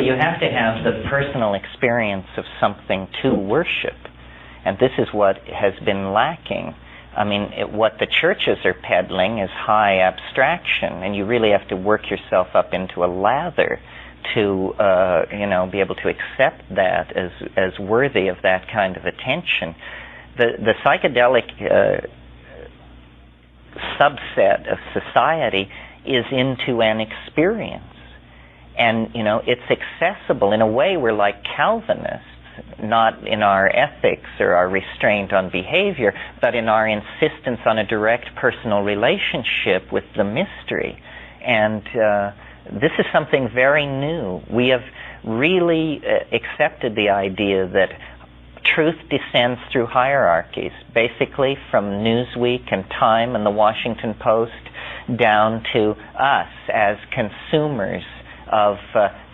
Well, you have to have the personal experience of something to worship, and this is what has been lacking. I mean, what the churches are peddling is high abstraction, and you really have to work yourself up into a lather to, be able to accept that as worthy of that kind of attention. The psychedelic subset of society is into an experience, and it's accessible. In a way, we're like Calvinists, not in our ethics or our restraint on behavior, but in our insistence on a direct personal relationship with the mystery. And this is something very new. We have really accepted the idea that truth descends through hierarchies, basically from Newsweek and Time and the Washington Post down to us as consumers of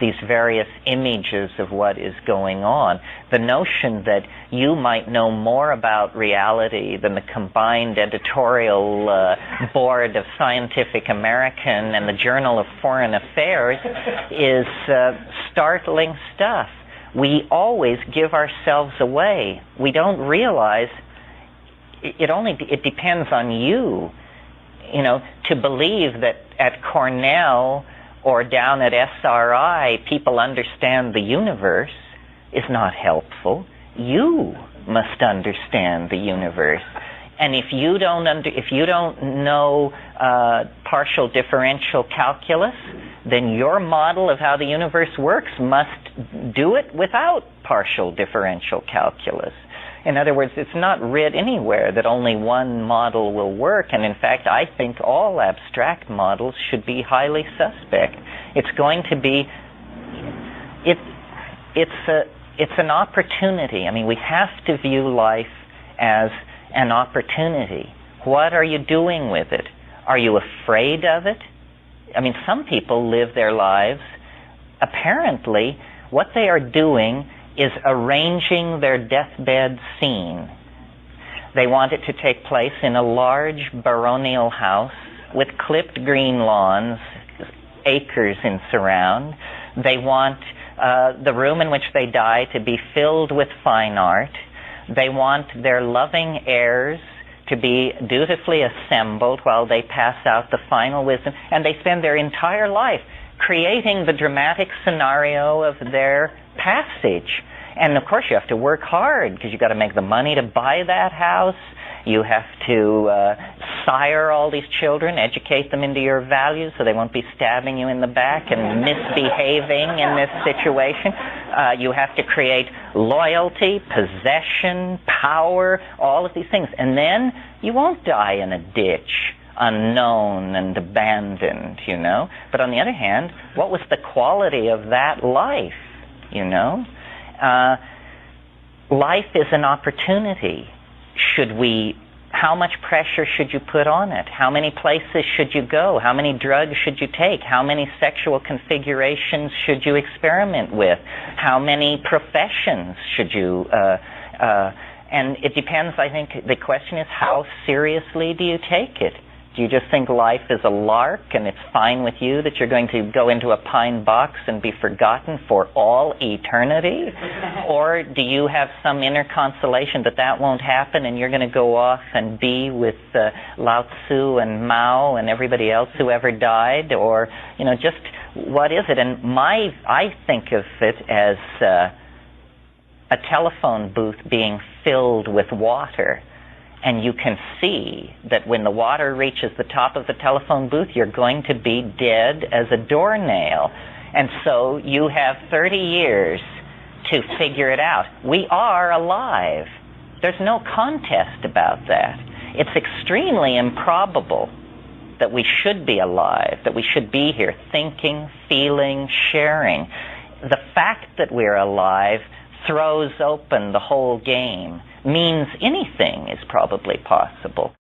these various images of what is going on. The notion that you might know more about reality than the combined editorial board of Scientific American and the Journal of Foreign Affairs is startling stuff. We always give ourselves away. We don't realize it depends on you, to believe that at Cornell or down at SRI people understand the universe is not helpful. You must understand the universe. And if you don't know partial differential calculus, then your model of how the universe works must do it without partial differential calculus. In other words, it's not writ anywhere that only one model will work, and in fact, I think all abstract models should be highly suspect. It's going to be, it's an opportunity. I mean, we have to view life as an opportunity. What are you doing with it? Are you afraid of it? I mean, some people live their lives, apparently, what they are doing is arranging their deathbed scene. They want it to take place in a large baronial house with clipped green lawns, acres in surround. They want the room in which they die to be filled with fine art. They want their loving heirs to be dutifully assembled while they pass out the final wisdom, and they spend their entire life creating the dramatic scenario of their passage. And of course you have to work hard because you've got to make the money to buy that house. You have to sire all these children, educate them into your values so they won't be stabbing you in the back and misbehaving in this situation. You have to create loyalty, possession, power, all of these things. And then you won't die in a ditch, unknown and abandoned, But on the other hand, what was the quality of that life, Life is an opportunity. How much pressure should you put on it? How many places should you go? How many drugs should you take? How many sexual configurations should you experiment with? How many professions should you... and it depends, I think, the question is, how seriously do you take it? Do you just think life is a lark and it's fine with you that you're going to go into a pine box and be forgotten for all eternity? Or do you have some inner consolation that that won't happen and you're going to go off and be with Lao Tzu and Mao and everybody else who ever died? Or, just what is it? And I think of it as a telephone booth being filled with water. And you can see that when the water reaches the top of the telephone booth, you're going to be dead as a doornail. And so you have 30 years to figure it out. We are alive. There's no contest about that. It's extremely improbable that we should be alive, that we should be here thinking, feeling, sharing. The fact that we're alive throws open the whole game. Means anything is probably possible.